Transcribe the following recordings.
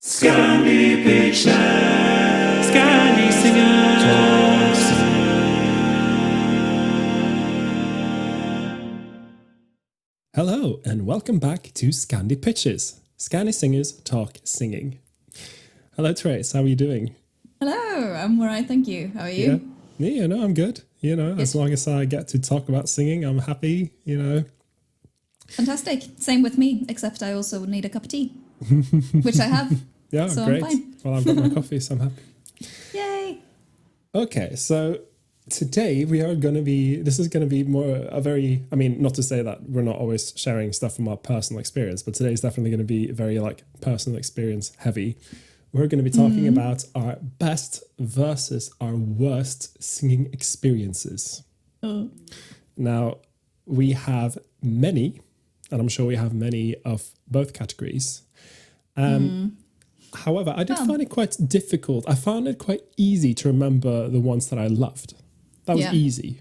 Scandi Pitches, Scandi Singers. Hello and welcome back to Scandi Pitches, Scandi Singers Talk Singing. Hello Therese, how are you doing? Hello, I'm alright, thank you. How are you? Yeah, I'm good. As long as I get to talk about singing, I'm happy, Fantastic. Same with me, except I also need a cup of tea, which I have. Yeah, so great. I'm fine. Well, I've got my coffee, so I'm happy. Yay! Okay, so today this is going to be more not to say that we're not always sharing stuff from our personal experience, but today is definitely going to be very personal experience heavy. We're going to be talking about our best versus our worst singing experiences. Oh. Now, we have many, and I'm sure we have many of both categories. However, I did find it quite difficult. I found it quite easy to remember the ones that I loved. That was easy.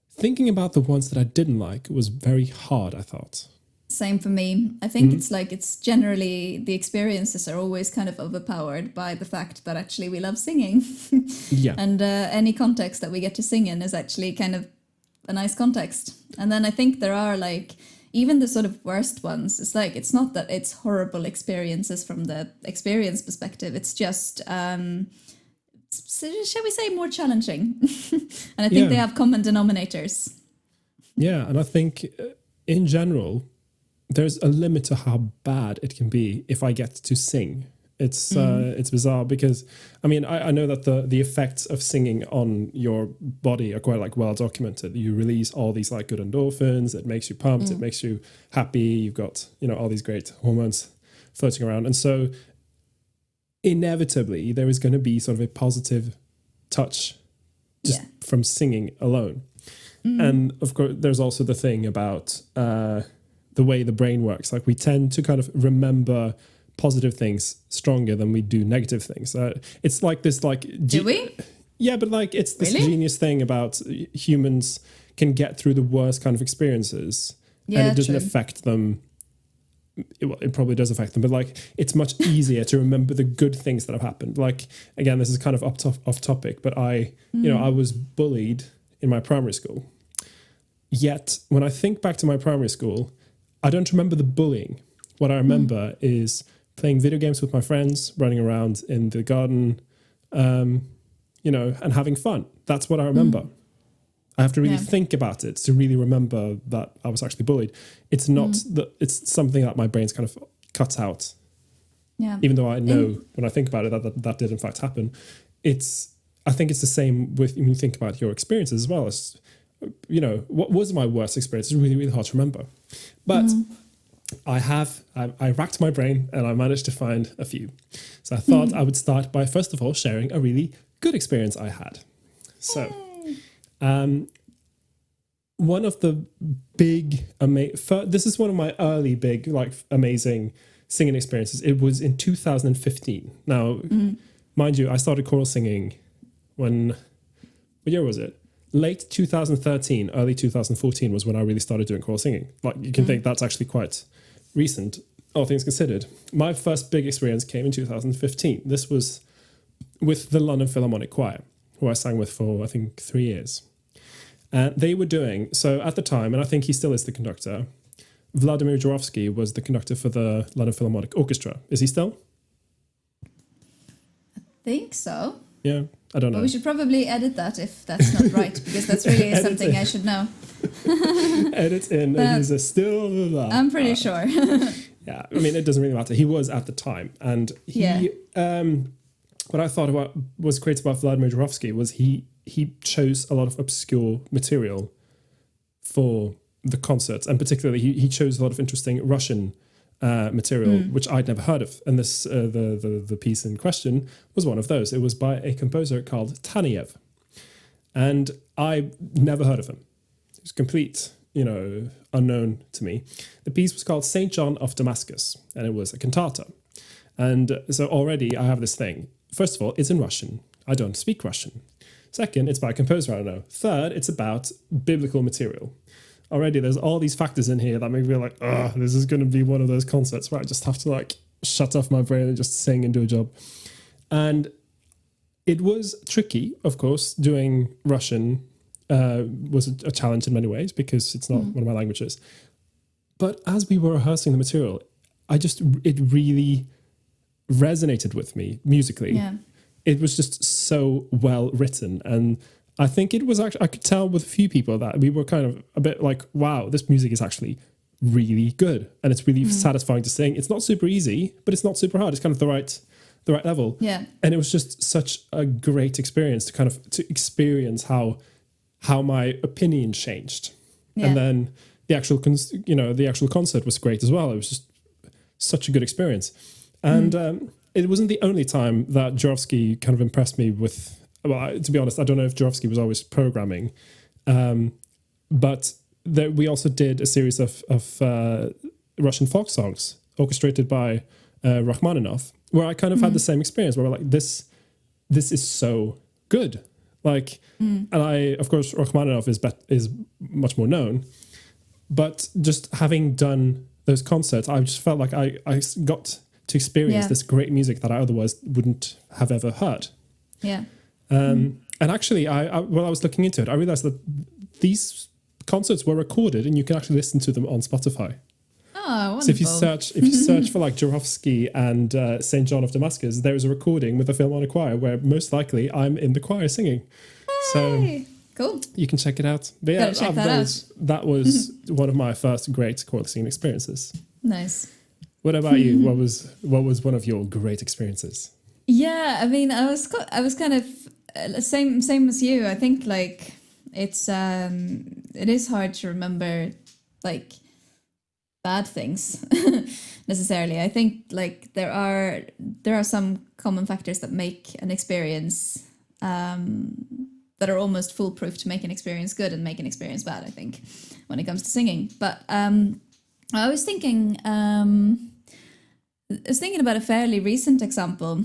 Thinking about the ones that I didn't like was very hard, I thought. Same for me. I think it's generally the experiences are always kind of overpowered by the fact that actually we love singing. Yeah. And any context that we get to sing in is actually kind of a nice context. And then I think there are even the sort of worst ones, it's not that it's horrible experiences from the experience perspective. It's just, shall we say, more challenging. And I think they have common denominators. Yeah, and I think in general, there's a limit to how bad it can be if I get to sing. It's bizarre because, I know that the effects of singing on your body are quite well documented. You release all these good endorphins. It makes you pumped. It makes you happy. You've got, all these great hormones floating around. And so inevitably there is going to be sort of a positive touch just from singing alone. And of course, there's also the thing about the way the brain works. We tend to kind of remember positive things stronger than we do negative things. It's this do we? Yeah, but it's this genius thing about humans can get through the worst kind of experiences, and it doesn't affect them. It probably does affect them, but it's much easier to remember the good things that have happened. Again, this is kind of off topic, but I was bullied in my primary school. Yet when I think back to my primary school, I don't remember the bullying. What I remember is playing video games with my friends, running around in the garden, and having fun. That's what I remember. I have to really think about it to really remember that I was actually bullied. It's not that it's something that my brain's kind of cuts out. Yeah. Even though I know when I think about it that did in fact happen. I think it's the same with when you think about your experiences as well. As what was my worst experience? It's really, really hard to remember. But I racked my brain and I managed to find a few. So I thought I would start by, first of all, sharing a really good experience I had. So one of the big, this is one of my early big, amazing singing experiences. It was in 2015. Now, mind you, I started choral singing what year was it? Late 2013, early 2014 was when I really started doing choral singing. You can think that's actually quite recent, all things considered. My first big experience came in 2015. This was with the London Philharmonic Choir, who I sang with for, I think, 3 years. And they were doing, so at the time, and I think he still is the conductor, Vladimir Jorovsky was the conductor for the London Philharmonic Orchestra. Is he still? I think so. Yeah, I don't know. But we should probably edit that if that's not right, because that's really something I should know. Edit in, he's still... I'm pretty sure. Yeah, it doesn't really matter. He was at the time. And he... what I thought was great about Vladimir Jorovsky was he chose a lot of obscure material for the concerts. And particularly, he chose a lot of interesting Russian material, which I'd never heard of. And this the piece in question was one of those. It was by a composer called Taneyev. And I never heard of him. It was complete, unknown to me. The piece was called St. John of Damascus, and it was a cantata. And so already I have this thing. First of all, it's in Russian. I don't speak Russian. Second, it's by a composer I don't know. Third, it's about biblical material. already there's all these factors in here that make me feel like, this is going to be one of those concerts where I just have to shut off my brain and just sing and do a job. And it was tricky, of course. Doing Russian was a challenge in many ways because it's not one of my languages. But as we were rehearsing the material, it really resonated with me musically. Yeah. It was just so well written. And I think it was actually, I could tell with a few people that we were kind of a bit like, wow, this music is actually really good. And it's really satisfying to sing. It's not super easy, but it's not super hard. It's kind of the right level. Yeah. And it was just such a great experience to experience how my opinion changed. Yeah. And then the actual concert was great as well. It was just such a good experience. And it wasn't the only time that Jorovsky kind of impressed me with, well, to be honest, I don't know if Jorovsky was always programming, but we also did a series of Russian folk songs orchestrated by Rachmaninoff, where I kind of had the same experience, where we're like, this is so good. Like, and of course, Rachmaninoff is much more known, but just having done those concerts, I just felt like I got to experience this great music that I otherwise wouldn't have ever heard. Yeah. And actually, while I was looking into it, I realized that these concerts were recorded and you can actually listen to them on Spotify. Oh, wonderful. So if you search for like Jorovsky and St. John of Damascus, there is a recording with the Philharmonic Choir where most likely I'm in the choir singing. Hey, So cool. you can check it out. But yeah, Gotta check that out. That was one of my first great choral singing experiences. Nice. What about you? What was one of your great experiences? Yeah, I mean, I was kind of same as you. I think like it is hard to remember like bad things necessarily. I think like there are some common factors that make an experience that are almost foolproof to make an experience good and make an experience bad, I think, when it comes to singing. But I was thinking about a fairly recent example,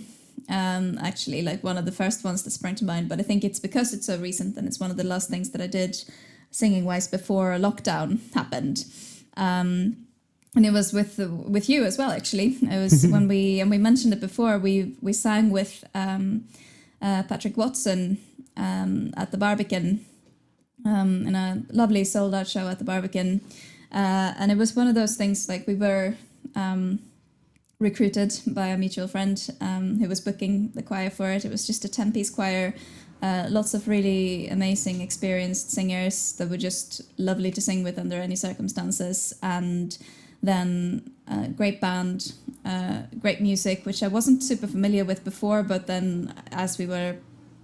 actually, like one of the first ones that sprang to mind, but I think it's because it's so recent and it's one of the last things that I did singing-wise before lockdown happened. And it was with you as well, actually. It was when we mentioned it before, we sang with Patrick Watson at the Barbican, in a lovely sold-out show at the Barbican. And it was one of those things, like we were recruited by a mutual friend who was booking the choir for it. It was just a 10-piece choir, lots of really amazing, experienced singers that were just lovely to sing with under any circumstances. And then great band, great music, which I wasn't super familiar with before, but then as we were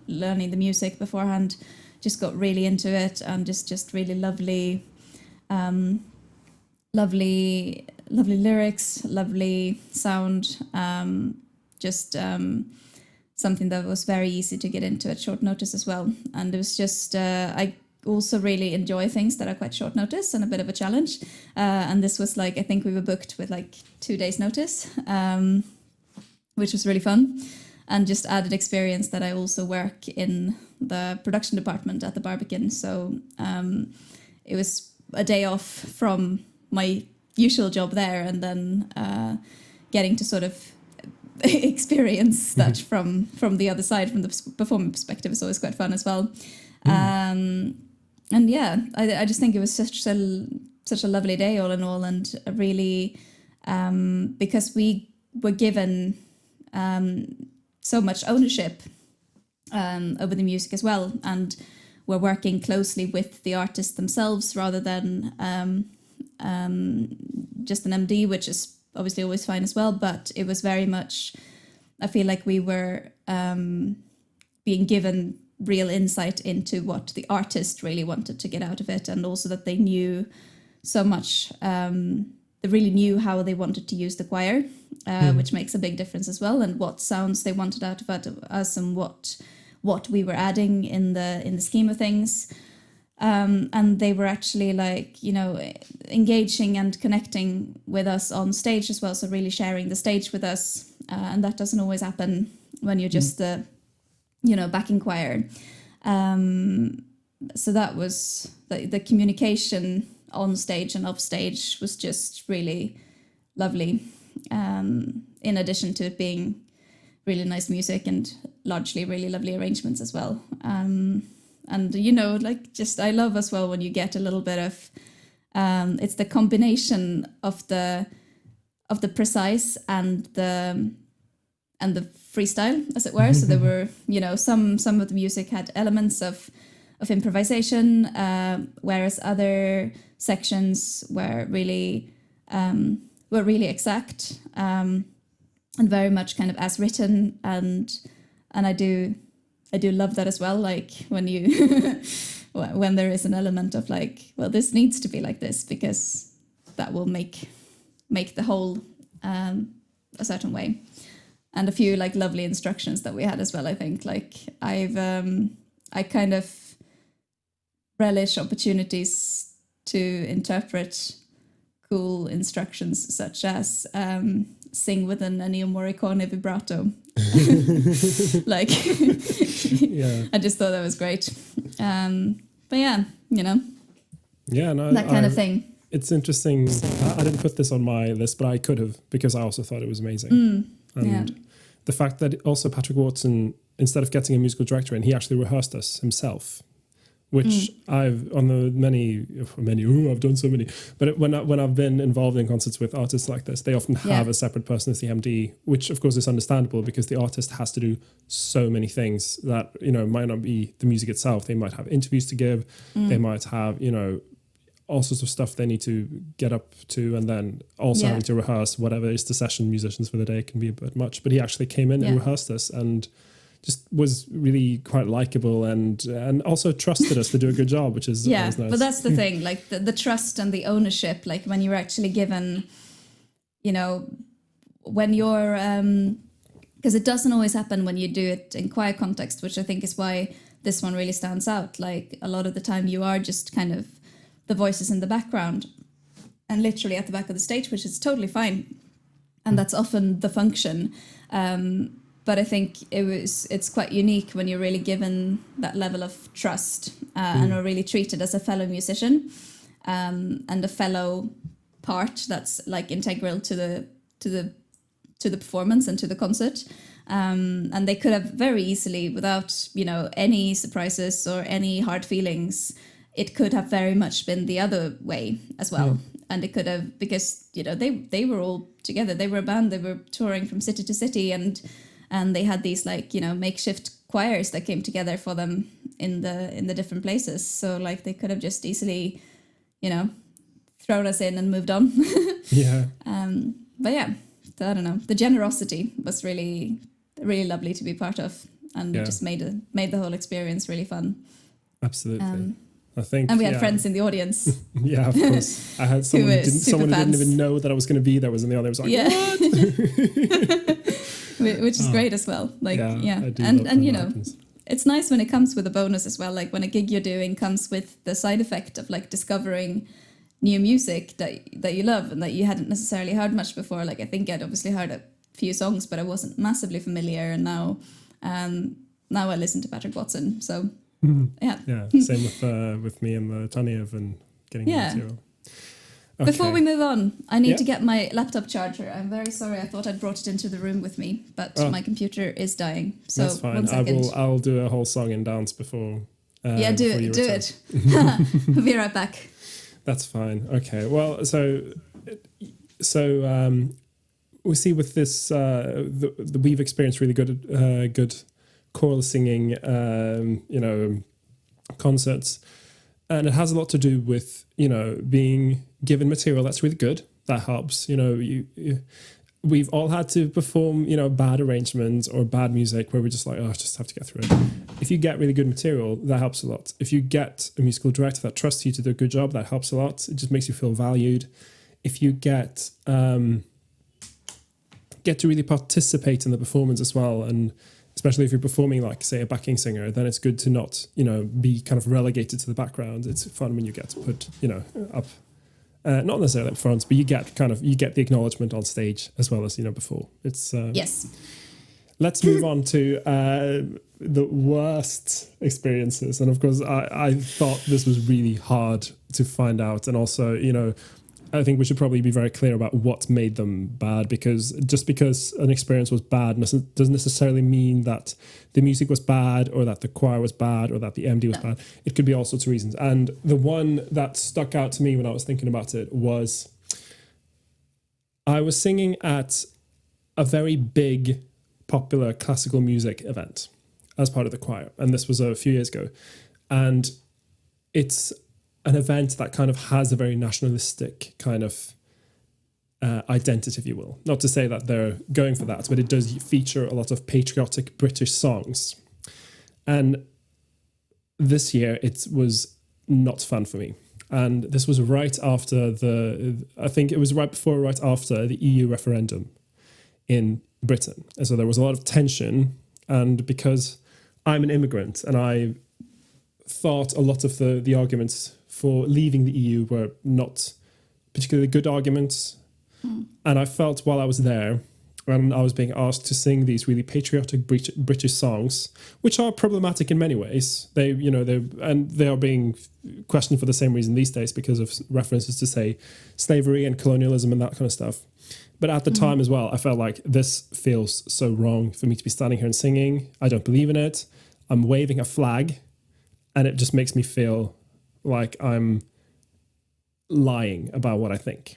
learning the music beforehand, just got really into it, and just really lovely lyrics, lovely sound, something that was very easy to get into at short notice as well. And it was just, I also really enjoy things that are quite short notice and a bit of a challenge. And this was like, I think we were booked with like 2 days notice, which was really fun. And just added experience that I also work in the production department at the Barbican. So it was a day off from my usual job there, and then getting to sort of experience that from the other side, from the performance perspective, is always quite fun as well. And yeah, I just think it was such a lovely day all in all, and a really because we were given so much ownership over the music as well, and we're working closely with the artists themselves rather than just an MD, which is obviously always fine as well. But it was very much, I feel like we were being given real insight into what the artist really wanted to get out of it, and also that they knew so much. They really knew how they wanted to use the choir, which makes a big difference as well, and what sounds they wanted out of us, and what we were adding in the scheme of things. And they were actually like, you know, engaging and connecting with us on stage as well. So really sharing the stage with us. And that doesn't always happen when you're just the, backing choir. So that was the communication on stage and off stage was just really lovely. in addition to it being really nice music and largely really lovely arrangements as well. And, you know, like just I love as well when you get a little bit of, it's the combination of the precise and the freestyle, as it were. So there were, you know, some of the music had elements of improvisation, whereas other sections were really exact, and very much kind of as written. And I do love that as well. Like when you when there is an element of like, well, this needs to be like this because that will make the whole a certain way. And a few like lovely instructions that we had as well. I think like I kind of relish opportunities to interpret cool instructions such as sing with an Ennio Morricone vibrato. Like, I just thought that was great. But yeah, you know, that kind of thing. It's interesting. I didn't put this on my list, but I could have because I also thought it was amazing. And the fact that also Patrick Watson, instead of getting a musical director in, he actually rehearsed us himself, which I've on the many. I've done so many. But when I've been involved in concerts with artists like this, they often have a separate person as the MD, which of course is understandable because the artist has to do so many things that, you know, might not be the music itself. They might have interviews to give. They might have, you know, all sorts of stuff they need to get up to, and then also having to rehearse whatever is the session musicians for the day can be a bit much. But he actually came in and rehearsed us and just was really quite likable and also trusted us to do a good job, which is always nice. But that's the thing, like the trust and the ownership, like when you're actually given, you know, when you're, because it doesn't always happen when you do it in choir context, which I think is why this one really stands out. Like a lot of the time you are just kind of the voices in the background and literally at the back of the stage, which is totally fine. And that's often the function. But I think it's quite unique when you're really given that level of trust and are really treated as a fellow musician and a fellow part that's like integral to the performance and to the concert. And they could have very easily, without, you know, any surprises or any hard feelings, it could have very much been the other way as well. And it could have, because, you know, they were all together. They were a band. They were touring from city to city, and they had these like, you know, makeshift choirs that came together for them in the different places. So like they could have just easily, you know, thrown us in and moved on. But yeah, I don't know. The generosity was really, really lovely to be part of, and just made the whole experience really fun. Absolutely. I think, and we had friends in the audience. Of course. I had someone who didn't even know that I was going to be there was in the audience. Like, what? Which is great as well. Like, I do and you know, happens. It's nice when it comes with a bonus as well. Like when a gig you're doing comes with the side effect of like discovering new music that you love and that you hadn't necessarily heard much before. Like I think I'd obviously heard a few songs, but I wasn't massively familiar. And now I listen to Patrick Watson. So. Same with me and the Tanyev and getting the material. Okay. Before we move on, I need to get my laptop charger. I'm very sorry. I thought I'd brought it into the room with me, but my computer is dying. So that's fine. 1 second. I'll do a whole song and dance before. Do it. I'll be right back. That's fine. Okay. Well, so we see with this we've experienced really good choral singing, concerts, and it has a lot to do with, you know, being given material that's really good. That helps. You know, we've all had to perform, you know, bad arrangements or bad music where we're just like, I just have to get through it. If you get really good material, that helps a lot. If you get a musical director that trusts you to do a good job, that helps a lot. It just makes you feel valued. If you get to really participate in the performance as well, and especially if you're performing like, say, a backing singer, then it's good to not, you know, be kind of relegated to the background. It's fun when you get to put, you know, up, not necessarily up front, but you get the acknowledgement on stage as well as, you know, before. It's yes. Let's move on to the worst experiences, and of course, I thought this was really hard to find out, and also, you know, I think we should probably be very clear about what made them bad, because just because an experience was bad doesn't necessarily mean that the music was bad or that the choir was bad or that the MD was bad. It could be all sorts of reasons. And the one that stuck out to me when I was thinking about it was I was singing at a very big, popular classical music event as part of the choir. And this was a few years ago. And it's an event that kind of has a very nationalistic kind of identity, if you will. Not to say that they're going for that, but it does feature a lot of patriotic British songs. And this year it was not fun for me. And this was right after I think it was right before or right after the EU referendum in Britain. And so there was a lot of tension. And because I'm an immigrant and I thought a lot of the arguments for leaving the EU were not particularly good arguments. And I felt while I was there, when I was being asked to sing these really patriotic British songs, which are problematic in many ways. They are being questioned for the same reason these days because of references to, say, slavery and colonialism and that kind of stuff. But at the time as well, I felt like this feels so wrong for me to be standing here and singing. I don't believe in it. I'm waving a flag, and it just makes me feel like I'm lying about what I think.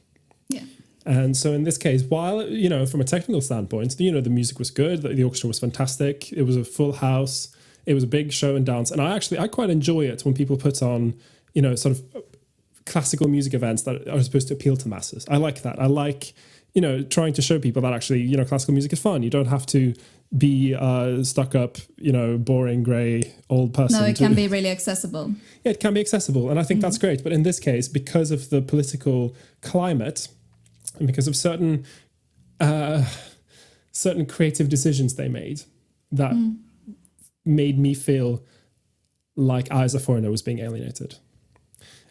Yeah. And so in this case, while, from a technical standpoint, the music was good, the orchestra was fantastic, it was a full house, it was a big show and dance. And I quite enjoy it when people put on, sort of classical music events that are supposed to appeal to masses. I like that. I like, trying to show people that actually, classical music is fun. You don't have to be stuck up, boring, grey, old person. No, it can be really accessible. Yeah, it can be accessible. And I think that's great. But in this case, because of the political climate and because of certain creative decisions they made that made me feel like I, as a foreigner, was being alienated.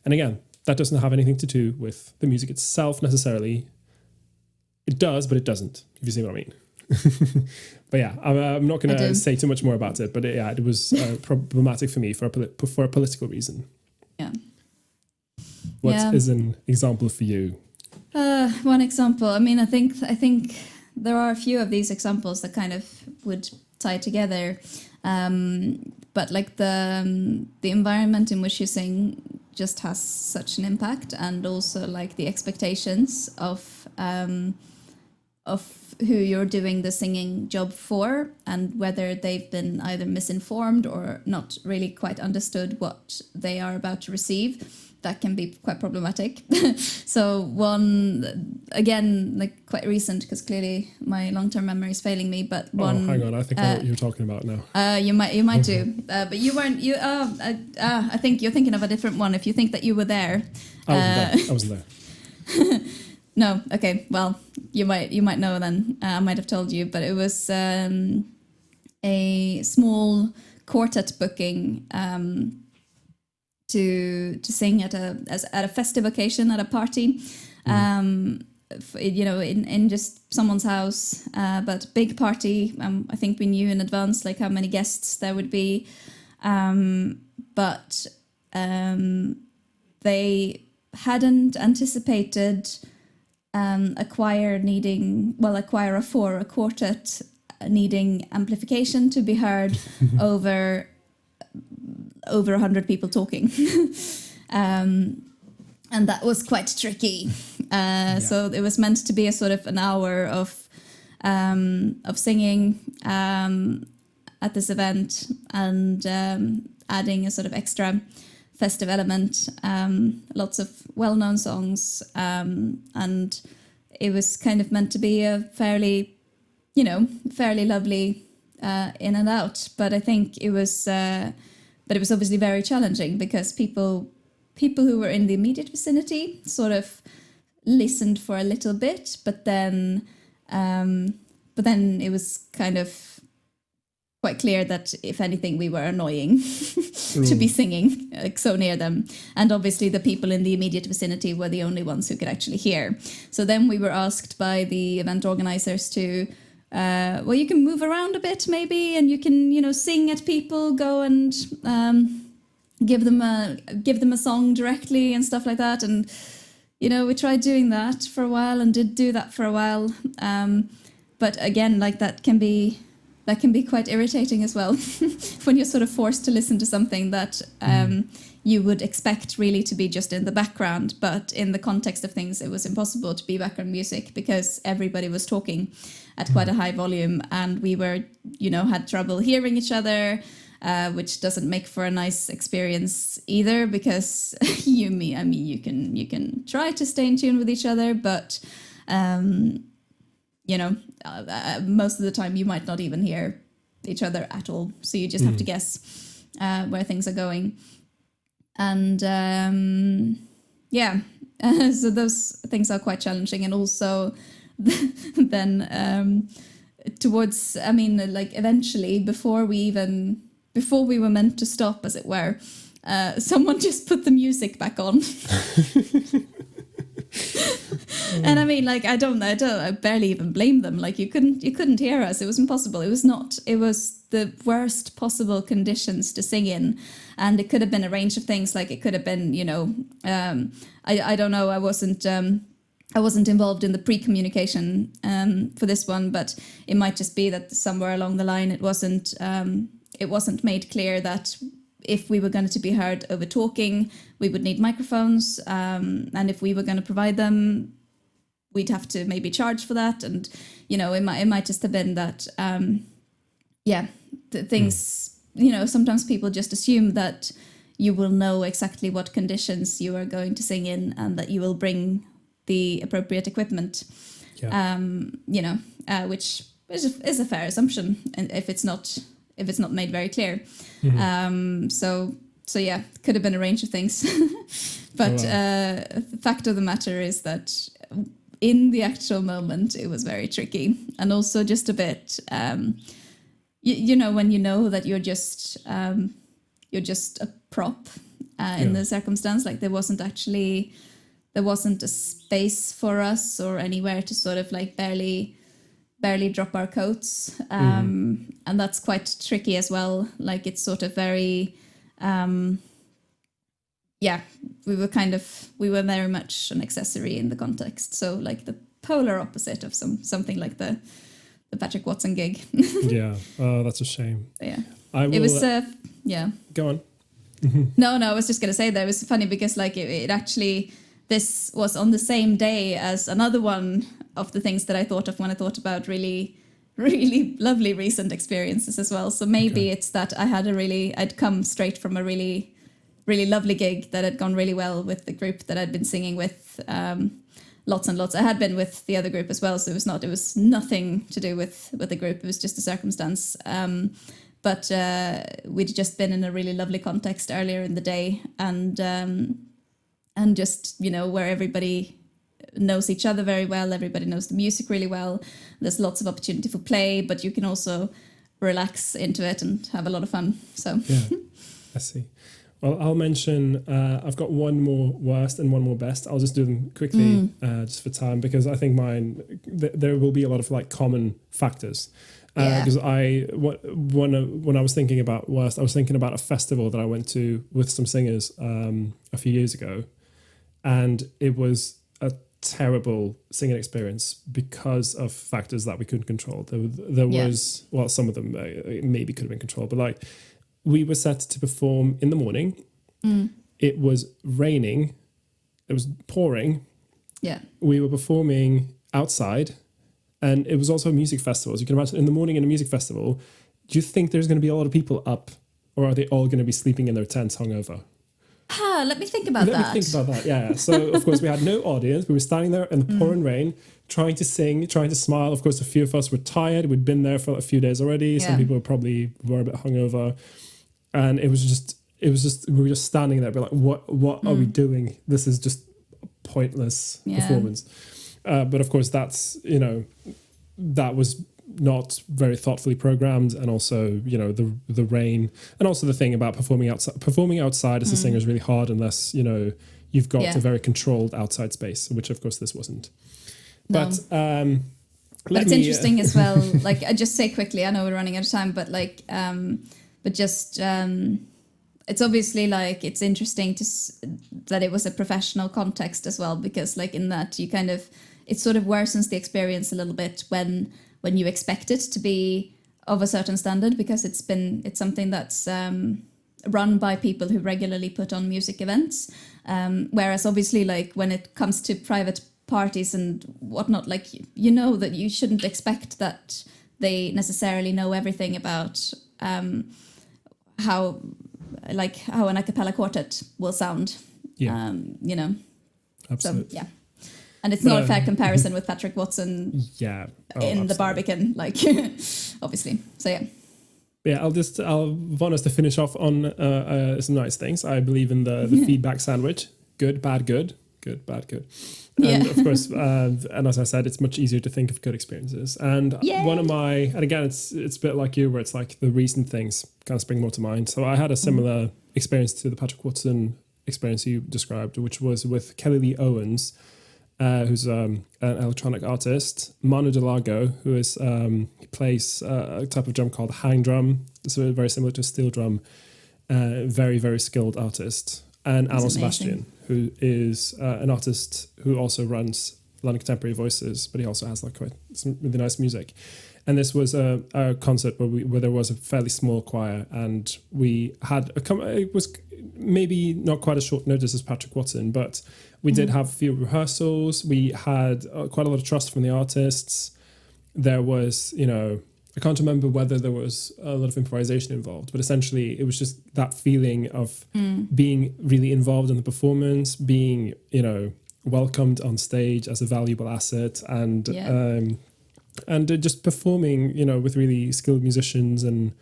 And again, that doesn't have anything to do with the music itself necessarily. It does, but it doesn't, if you see what I mean. But yeah, I'm not going to say too much more about it. But it was problematic for me for a political reason. Yeah. What is an example for you? One example. I mean, I think there are a few of these examples that kind of would tie together. But like the environment in which you sing just has such an impact, and also like the expectations of who you're doing the singing job for, and whether they've been either misinformed or not really quite understood what they are about to receive. That can be quite problematic. So one, again, like quite recent, because clearly my long-term memory is failing me, but one... Oh, hang on, I think I know what you're talking about now. You might do. But you weren't... I think you're thinking of a different one if you think that you were there. I wasn't there. No, okay, well, you might know then. I might have told you, but it was a small quartet booking to sing at a festive occasion, at a party, in just someone's house, but big party. I think we knew in advance like how many guests there would be, but they hadn't anticipated a choir of four, a quartet needing amplification to be heard over 100 people talking. And that was quite tricky. So it was meant to be a sort of an hour of singing at this event, and adding a sort of extra festive element, lots of well-known songs, and it was kind of meant to be a fairly lovely in and out. But I think it was obviously very challenging, because people who were in the immediate vicinity sort of listened for a little bit, but then it was kind of quite clear that if anything we were annoying to be singing like so near them, and obviously the people in the immediate vicinity were the only ones who could actually hear. So then we were asked by the event organizers to you can move around a bit maybe, and you can sing at people, go and give them a song directly and stuff like that. And we tried doing that for a while and did do that for a while. But again, like that can be quite irritating as well when you're sort of forced to listen to something that you would expect really to be just in the background, but in the context of things, it was impossible to be background music because everybody was talking at quite a high volume, and we were, had trouble hearing each other, which doesn't make for a nice experience either, because you can try to stay in tune with each other, but most of the time you might not even hear each other at all, so you just have to guess where things are going. And so those things are quite challenging. And also then towards, eventually before we were meant to stop, as it were, someone just put the music back on. And I barely even blame them. Like you couldn't hear us. It was impossible. It was the worst possible conditions to sing in. And it could have been a range of things. Like it could have been, I don't know. I wasn't involved in the pre-communication for this one, but it might just be that somewhere along the line it wasn't made clear that if we were going to be heard over talking, we would need microphones, and if we were going to provide them, we'd have to maybe charge for that. And it might just have been that things, sometimes people just assume that you will know exactly what conditions you are going to sing in and that you will bring the appropriate equipment, which is a fair assumption, and if it's not made very clear. So yeah, could have been a range of things. But the fact of the matter is that in the actual moment, it was very tricky. And also just a bit, when you know that you're just a prop in the circumstance, like there wasn't a space for us or anywhere to sort of like barely drop our coats, and that's quite tricky as well. Like it's sort of very we were very much an accessory in the context, so like the polar opposite of something like the Patrick Watson gig. That's a shame. Yeah, it was go on. No, I was just gonna say that it was funny because like it actually, this was on the same day as another one of the things that I thought of when I thought about really, really lovely recent experiences as well. So maybe it's that I'd come straight from a really, really lovely gig that had gone really well with the group that I'd been singing with lots and lots. I had been with the other group as well, so it was nothing to do with the group. It was just a circumstance. But we'd just been in a really lovely context earlier in the day, and just, where everybody knows each other very well, everybody knows the music really well. There's lots of opportunity for play, but you can also relax into it and have a lot of fun. So I see. Well, I'll mention, I've got one more worst and one more best. I'll just do them quickly just for time, because I think there will be a lot of like common factors. Because when I was thinking about worst, I was thinking about a festival that I went to with some singers a few years ago, and it was a terrible singing experience because of factors that we couldn't control. There was, well, some of them maybe could have been controlled, but like we were set to perform in the morning. It was raining. It was pouring. Yeah. We were performing outside, and it was also a music festival. As you can imagine, in the morning in a music festival, do you think there's going to be a lot of people up, or are they all going to be sleeping in their tents hungover? Let me think about that. Yeah. So, of course, we had no audience. We were standing there in the pouring rain, trying to sing, trying to smile. Of course, a few of us were tired. We'd been there for a few days already. Some people were a bit hungover. And we were just standing there, like, what are we doing? This is just a pointless performance. But, of course, that was not very thoughtfully programmed, and also the rain, and also the thing about performing outside as a singer is really hard unless you've got a very controlled outside space, which of course this wasn't. But it's interesting as well. Like, I just say quickly, I know we're running out of time, but like it's obviously like it's interesting that it was a professional context as well, because like in that you kind of, it sort of worsens the experience a little bit when you expect it to be of a certain standard, because it's something that's run by people who regularly put on music events, whereas obviously like when it comes to private parties and whatnot, like you know that you shouldn't expect that they necessarily know everything about how an a cappella quartet will sound. Yeah. You know. Absolutely. So yeah. And it's not a fair comparison with Patrick Watson in the Barbican, like obviously. So yeah. Yeah, I'll want us to finish off on some nice things. I believe in the feedback sandwich. Good, bad, good. Good, bad, good. And of course, and as I said, it's much easier to think of good experiences. And one of my, and again, it's a bit like you, where it's like the recent things kind of spring more to mind. So I had a similar experience to the Patrick Watson experience you described, which was with Kelly Lee Owens, who's an electronic artist. Manu Delago, who is he plays a type of drum called hang drum, so very similar to a steel drum. Very, very skilled artist. And Alan Sebastian, who is an artist who also runs London Contemporary Voices, but he also has like quite some really nice music. And this was a concert where there was a fairly small choir, and we had it was maybe not quite as short notice as Patrick Watson, but we did have a few rehearsals. We had quite a lot of trust from the artists. There was, I can't remember whether there was a lot of improvisation involved, but essentially it was just that feeling of being really involved in the performance, being, welcomed on stage as a valuable asset, and just performing, with really skilled musicians, and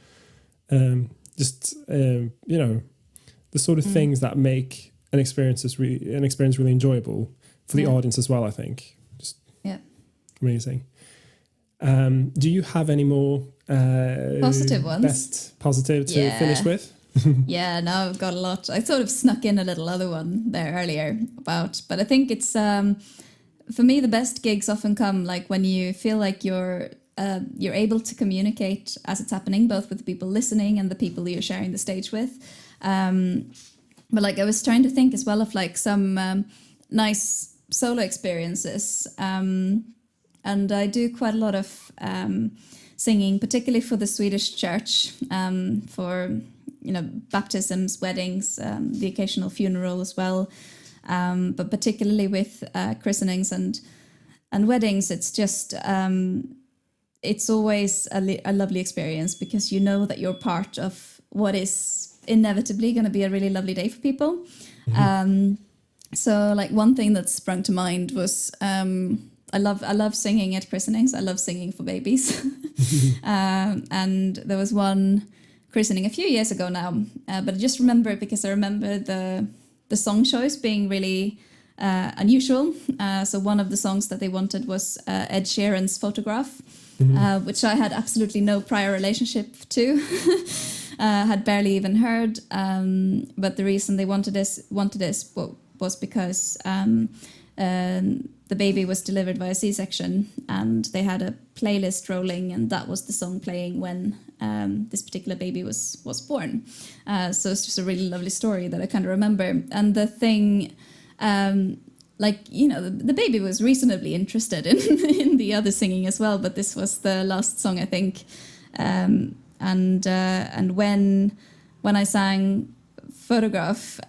the sort of things that make an experience really enjoyable for the audience as well. I think just amazing. Do you have any more positive ones? Best positive to finish with? Yeah, no, I've got a lot. I sort of snuck in a little other one there earlier but I think it's for me the best gigs often come like when you feel like you're able to communicate as it's happening, both with the people listening and the people you're sharing the stage with. But like I was trying to think as well of like some nice solo experiences. And I do quite a lot of singing, particularly for the Swedish church, for baptisms, weddings, the occasional funeral as well. But particularly with christenings and weddings, it's just it's always a lovely experience, because you know that you're part of what is inevitably going to be a really lovely day for people. So like one thing that sprung to mind was I love singing at christenings. I love singing for babies. And there was one christening a few years ago now, but I just remember it because I remember the song choice being really unusual. So one of the songs that they wanted was Ed Sheeran's Photograph, which I had absolutely no prior relationship to. Had barely even heard. But the reason they wanted this was because the baby was delivered via C-section, and they had a playlist rolling, and that was the song playing when this particular baby was born. So it's just a really lovely story that I kind of remember. And the thing, the baby was reasonably interested in the other singing as well, but this was the last song, I think. And when I sang Photograph,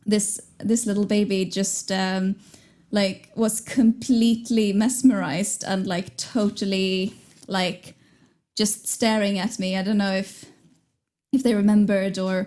this little baby just was completely mesmerized and like totally like just staring at me. I don't know if they remembered or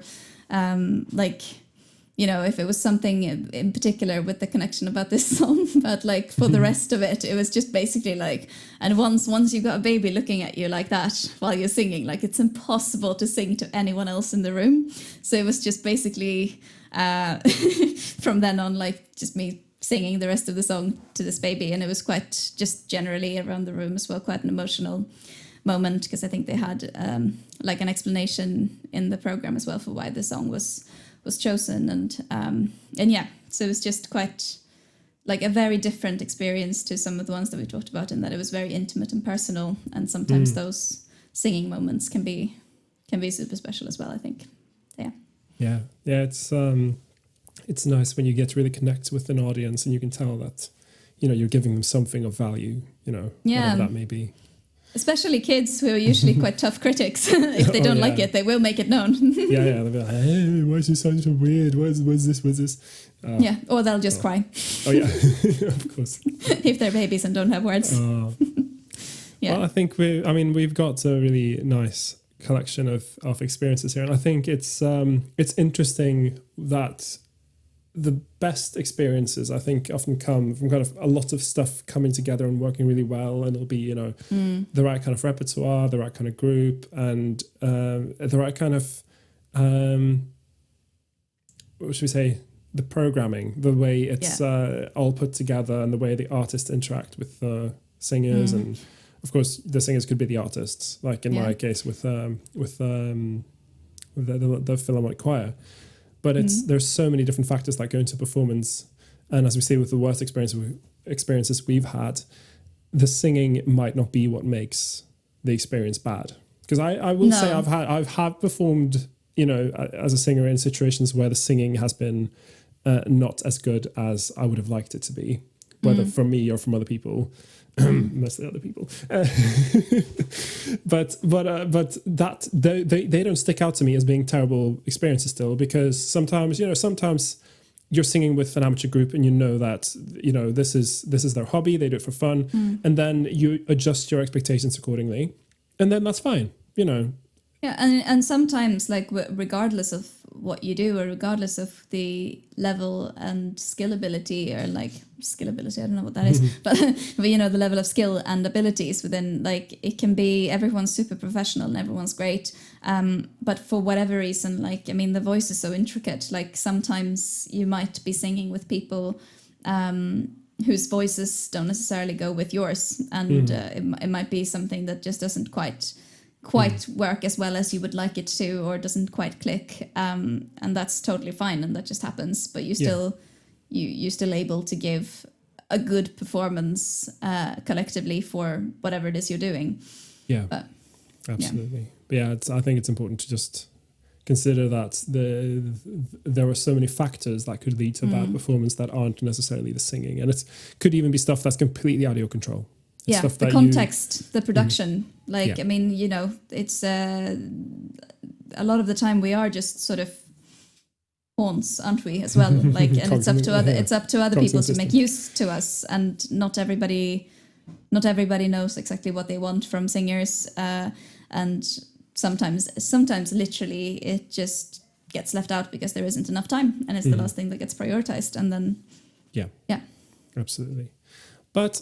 if it was something in particular with the connection about this song, but like for the rest of it, it was just basically like, and once you've got a baby looking at you like that while you're singing, like it's impossible to sing to anyone else in the room. So it was just basically from then on, like just me singing the rest of the song to this baby. And it was quite just generally around the room as well, quite an emotional moment, because I think they had like an explanation in the program as well for why the song was chosen, and yeah, so it was just quite like a very different experience to some of the ones that we talked about, in that it was very intimate and personal, and sometimes those singing moments can be super special as well, I think. So, yeah. Yeah, it's nice when you get to really connect with an audience and you can tell that, you're giving them something of value, whatever that may be. Especially kids who are usually quite tough critics. If they don't like it, they will make it known. They'll be like, hey, why does this sound so weird? What's this? Or they'll just cry. Oh, yeah, of course. If they're babies and don't have words. Well, I think we've got a really nice collection of experiences here. And I think it's interesting that the best experiences, I think, often come from kind of a lot of stuff coming together and working really well. And it'll be, the right kind of repertoire, the right kind of group, and the right kind of, what should we say, the programming, the way it's all put together and the way the artists interact with the singers. And of course, the singers could be the artists, like in my case with the Philharmonic Choir. But there's so many different factors that go into performance. And as we see with the worst experiences we've had, the singing might not be what makes the experience bad. Because I will say I've performed, as a singer in situations where the singing has been not as good as I would have liked it to be, whether from me or from other people. Mostly other people, but that they don't stick out to me as being terrible experiences still, because sometimes you're singing with an amateur group and that this is their hobby, they do it for fun, and then you adjust your expectations accordingly, and then that's fine, and sometimes, like, regardless of what you do, or regardless of the level and skillability, or like skillability, I don't know what that is, but the level of skill and abilities within, like, it can be, everyone's super professional and everyone's great, but for whatever reason, like, the voice is so intricate. Like, sometimes you might be singing with people whose voices don't necessarily go with yours, and it might be something that just doesn't quite work as well as you would like it to, or doesn't quite click, and that's totally fine, and that just happens. But you're still able to give a good performance collectively for whatever it is you're doing. Absolutely. But I think it's important to just consider that there are so many factors that could lead to bad performance that aren't necessarily the singing, and it could even be stuff that's completely audio control. The context, the production. It's a lot of the time we are just sort of pawns, aren't we, as well? Like, and it's up to other people to make use to us, and not everybody knows exactly what they want from singers, and sometimes literally it just gets left out because there isn't enough time, and it's the last thing that gets prioritized, and then absolutely. But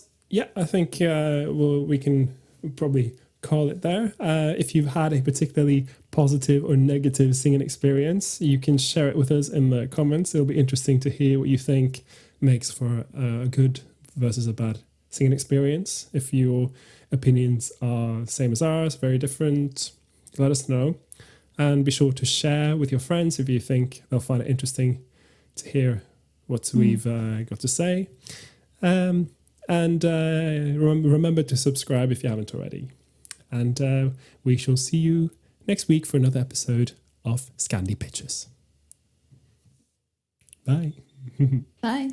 I think we can probably call it there. If you've had a particularly positive or negative singing experience, you can share it with us in the comments. It'll be interesting to hear what you think makes for a good versus a bad singing experience. If your opinions are the same as ours, very different, let us know. And be sure to share with your friends if you think they'll find it interesting to hear what we've got to say. And remember to subscribe if you haven't already. And we shall see you next week for another episode of Scandi Pitches. Bye. Bye.